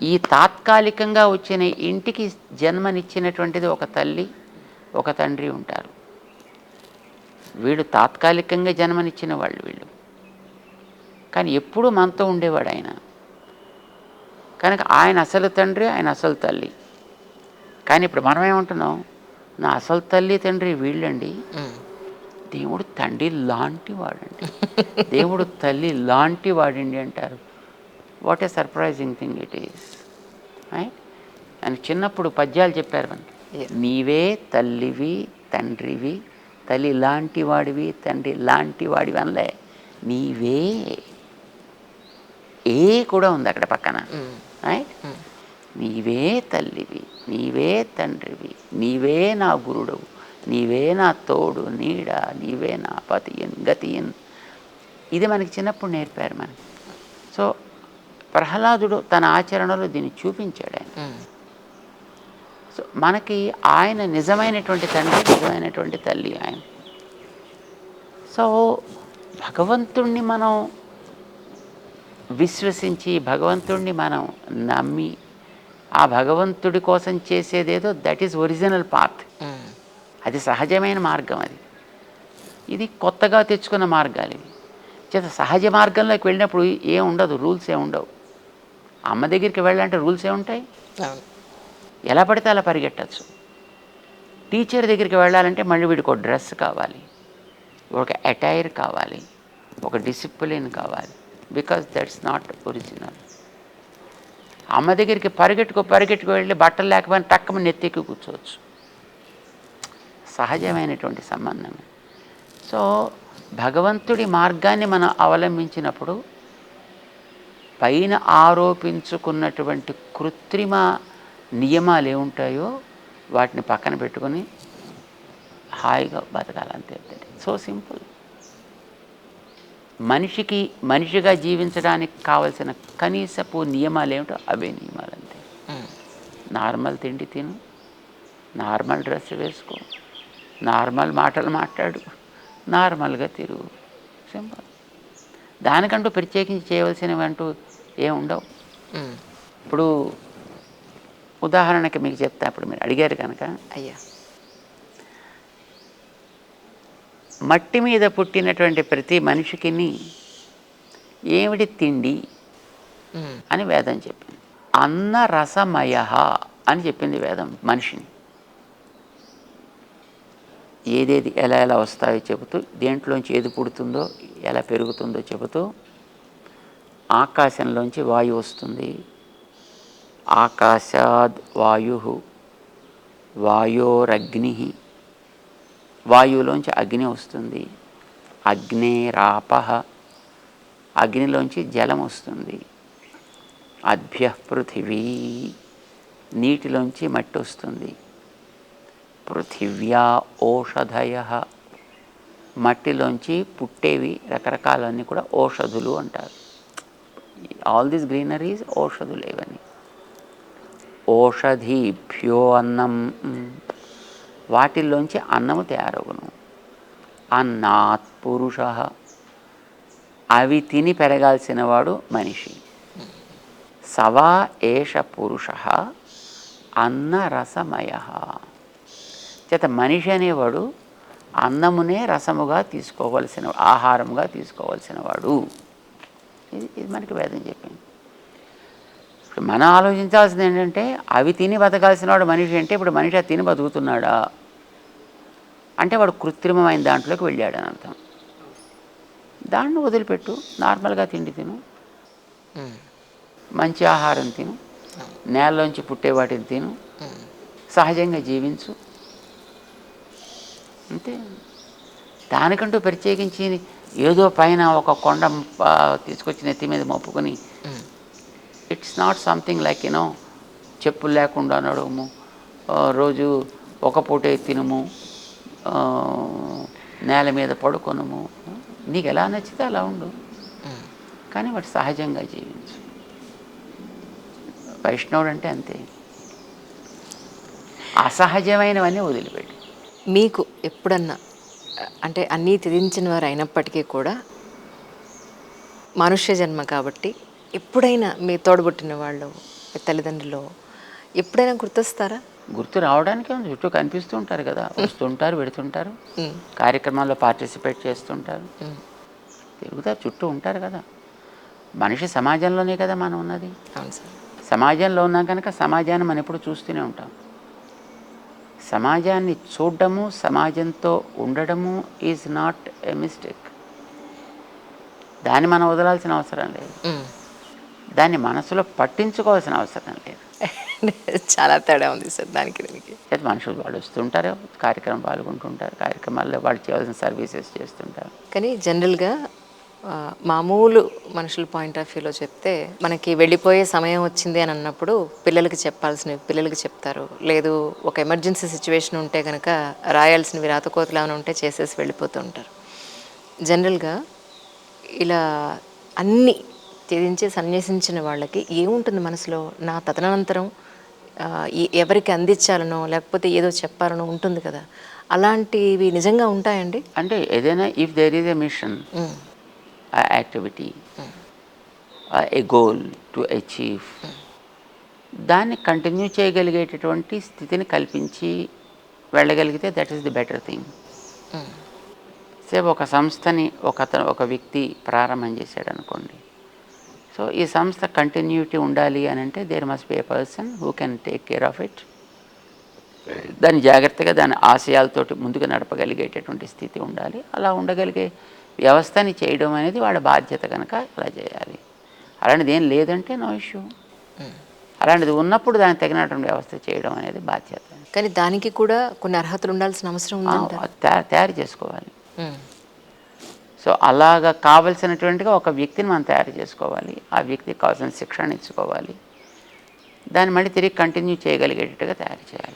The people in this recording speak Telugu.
ఈ తాత్కాలికంగా వచ్చిన ఇంటికి జన్మనిచ్చినటువంటిది ఒక తల్లి, ఒక తండ్రి ఉంటారు. వీడు తాత్కాలికంగా జన్మనిచ్చిన వాళ్ళు వీళ్ళు. కానీ ఎప్పుడూ మనతో ఉండేవాడు ఆయన. కనుక ఆయన అసలు తండ్రి, ఆయన అసలు తల్లి. కానీ ఇప్పుడు మనం ఏమంటున్నాం, నా అసలు తల్లి తండ్రి వీళ్ళండి, దేవుడు తండ్రి లాంటి వాడండి, దేవుడు తల్లి లాంటి వాడండి అంటారు. What a surprising thing it is. ఆయన చిన్నప్పుడు పద్యాలు చెప్పారు మనకి. నీవే తల్లివి తండ్రివి, తల్లి లాంటి వాడివి తండ్రి లాంటి వాడివి అనలే, నీవే. ఏ కూడా ఉంది అక్కడ పక్కన. నీవే తల్లివి, నీవే తండ్రివి, నీవే నా గురుడవు, నీవే నా తోడు నీడ, నీవే నా పతియన్ గతియన్. ఇది మనకి చిన్నప్పుడు నేర్పారు మనకి. సో ప్రహ్లాదుడు తన ఆచరణలో దీన్ని చూపించాడు ఆయన. సో మనకి ఆయన నిజమైనటువంటి తండ్రి, నిజమైనటువంటి తల్లి ఆయన. సో భగవంతుణ్ణి మనం విశ్వసించి, భగవంతుణ్ణి మనం నమ్మి, ఆ భగవంతుడి కోసం చేసేదేదో దట్ ఈజ్ ఒరిజినల్ పాత్. అది సహజమైన మార్గం. ఇది కొత్తగా తెచ్చుకున్న మార్గాలు ఇవి. చేత సహజ మార్గంలోకి వెళ్ళినప్పుడు ఏం ఉండదు, రూల్స్ ఏమి ఉండవు. అమ్మ దగ్గరికి వెళ్ళాలంటే రూల్స్ ఏముంటాయి? ఎలా పడితే అలా పరిగెట్టచ్చు. టీచర్ దగ్గరికి వెళ్ళాలంటే మళ్ళీ వీడికి ఒక డ్రెస్ కావాలి, ఒక అటైర్ కావాలి, ఒక డిసిప్లిన్ కావాలి. Because that's not original. అమ్మ దగ్గరికి పరిగెట్టుకు వెళ్ళి బట్టలు లేకపోయినా టక్కమని నెత్తెక్కి కూర్చోవచ్చు. సహజమైనటువంటి సంబంధమే. సో భగవంతుడి మార్గాన్ని మనం అవలంబించినప్పుడు పైన ఆరోపించుకున్నటువంటి కృత్రిమ నియమాలు ఏముంటాయో వాటిని పక్కన పెట్టుకొని హాయిగా బతకాలంతే. So simple. మనిషిగా జీవించడానికి కావలసిన కనీసపు నియమాలు ఏమిటో అవే నియమాలు అంతే. నార్మల్ తిండి తిను, నార్మల్ డ్రెస్ వేసుకో, నార్మల్ మాటలు మాట్లాడు, నార్మల్గా తిరుగు. సింపుల్. దానికంటూ ప్రత్యేకించి చేయవలసినవి అంటూ ఏమి ఉండవు. ఇప్పుడు ఉదాహరణకి మీకు చెప్తా, ఇప్పుడు మీరు అడిగారు కనుక, అయ్యా, మట్టి మీద పుట్టినటువంటి ప్రతి మనిషికి ఏమిటి తిండి అని వేదం చెప్పింది. అన్న రసమయ అని చెప్పింది వేదం మనిషిని. ఏదేది ఎలా ఎలా వస్తాయో చెబుతూ, దేంట్లోంచి ఏది పుడుతుందో ఎలా పెరుగుతుందో చెబుతూ, ఆకాశంలోంచి వాయువు వస్తుంది, ఆకాశాద్ వాయు, వాయోరగ్ని, వాయువులోంచి అగ్ని వస్తుంది, అగ్నేరాప, అగ్నిలోంచి జలం వస్తుంది, అద్భ్య పృథివీ, నీటిలోంచి మట్టి వస్తుంది, పృథివ్యా ఓషధయ, మట్టిలోంచి పుట్టేవి రకరకాలన్నీ కూడా ఓషధులు అంటారు. ఆల్ దిస్ గ్రీనరీస్ ఓషధులు ఇవన్నీ. ఓషధీభ్యో అన్నం, వాటిల్లోంచి అన్నము తయారవును. అన్నాత్ పురుష, అవి తిని పెరగాల్సిన వాడు మనిషి. సవా ఏష పురుష అన్నరసమయ. చేత మనిషి అనేవాడు అన్నమునే రసముగా తీసుకోవలసిన, ఆహారముగా తీసుకోవలసిన వాడు. ఇది మనకి వేదం చెప్పింది. ఇప్పుడు మనం ఆలోచించాల్సింది ఏంటంటే, అవి తిని బతకాల్సిన వాడు మనిషి అంటే, ఇప్పుడు మనిషి అది తిని బతుకుతున్నాడా అంటే వాడు కృత్రిమమైన దాంట్లోకి వెళ్ళాడని అర్థం. దాన్ని వదిలిపెట్టు, నార్మల్గా తిండి తిను, మంచి ఆహారం తిను, నేలలోంచి పుట్టే వాటిని తిను, సహజంగా జీవించు, అంతే. దానికంటూ ప్రత్యేకించి ఏదో పైన ఒక కొండ తీసుకొచ్చి నెత్తి మీద మోపుకొని, ఇట్స్ నాట్ సంథింగ్ లైక్ చెప్పులు లేకుండా నడుము, రోజు ఒక పూటే తినుము, నేల మీద పడుకొనుము, నీకు ఎలా నచ్చితే అలా ఉండు, కానీ వాటి సహజంగా జీవించు. వైష్ణవుడు అంటే అంతే, అసహజమైనవన్నీ వదిలిపెట్టి. మీకు ఎప్పుడన్నా అంటే అన్నీ త్యజించిన వారు అయినప్పటికీ కూడా మనుష్య జన్మ కాబట్టి ఎప్పుడైనా మీ తోడబుట్టిన వాళ్ళు తల్లిదండ్రులు ఎప్పుడైనా గుర్తొస్తారా? గుర్తు రావడానికే ఉంది, చుట్టూ కనిపిస్తూ ఉంటారు కదా, వస్తుంటారు వెడుతుంటారు, ఉమ్, కార్యక్రమాల్లో పార్టిసిపేట్ చేస్తుంటారు, ఉమ్, తిరుగుతారు, చుట్టూ ఉంటారు కదా. మనిషి సమాజంలోనే కదా మనం ఉన్నది. అవును సార్. సమాజంలో ఉన్నాం కనుక సమాజాన్ని మనం ఎప్పుడు చూస్తూనే ఉంటాం. సమాజాన్ని చూడడము, సమాజంతో ఉండడము ఈజ్ నాట్ ఎ మిస్టేక్. దాన్ని మనం వదలాల్సిన అవసరం లేదు, ఉమ్. దాన్ని మనసులో పట్టించుకోవాల్సిన అవసరం లేదు. చాలా తేడా ఉంది సార్ దానికి దీనికి. అయితే మనుషులు వాళ్ళు వస్తుంటారు, కార్యక్రమం పాల్గొంటుంటారు, కార్యక్రమాల్లో వాళ్ళు చేయాల్సిన సర్వీసెస్ చేస్తుంటారు. కానీ జనరల్గా మామూలు మనుషుల పాయింట్ ఆఫ్ వ్యూలో చెప్తే మనకి వెళ్ళిపోయే సమయం వచ్చింది అని అన్నప్పుడు పిల్లలకి చెప్పాల్సినవి పిల్లలకి చెప్తారు, లేదు ఒక ఎమర్జెన్సీ సిచ్యువేషన్ ఉంటే కనుక రాయాల్సినవి రాతకోతలు ఏమైనా ఉంటే చేసేసి వెళ్ళిపోతూ ఉంటారు. జనరల్గా ఇలా అన్నీ త్యజించి సన్యసించిన వాళ్ళకి ఏముంటుంది మనసులో? నా తదనంతరం ఎవరికి అందించాలనో లేకపోతే ఏదో చెప్పాలనో ఉంటుంది కదా, అలాంటివి నిజంగా ఉంటాయండి? అంటే ఏదైనా if there is a mission, activity, a goal to achieve, దాన్ని కంటిన్యూ చేయగలిగేటటువంటి స్థితిని కల్పించి వెళ్ళగలిగితే that is the better thing. సేపు ఒక సంస్థని ఒక వ్యక్తి ప్రారంభం చేశాడు అనుకోండి, సో ఈ సంస్థ కంటిన్యూటీ ఉండాలి అని అంటే there must be a person who can take care of it. దాన్ని జాగ్రత్తగా దాని ఆశయాలతోటి ముందుకు నడపగలిగేటటువంటి స్థితి ఉండాలి. అలా ఉండగలిగే వ్యవస్థని చేయడం అనేది వాళ్ళ బాధ్యత కనుక అలా చేయాలి. అలాంటిది ఏం లేదంటే నో ఇష్యూ. అలాంటిది ఉన్నప్పుడు దానికి తగినటువంటి వ్యవస్థ చేయడం అనేది బాధ్యత. కానీ దానికి కూడా కొన్ని అర్హతలు ఉండాల్సిన అవసరం ఉందంట. తయారు చేసుకోవాలి. సో అలాగా కావలసినటువంటిగా ఒక వ్యక్తిని మనం తయారు చేసుకోవాలి, ఆ వ్యక్తికి కావాల్సిన శిక్షణ ఇచ్చుకోవాలి, దాన్ని మళ్ళీ తిరిగి కంటిన్యూ చేయగలిగేటట్టుగా తయారు చేయాలి.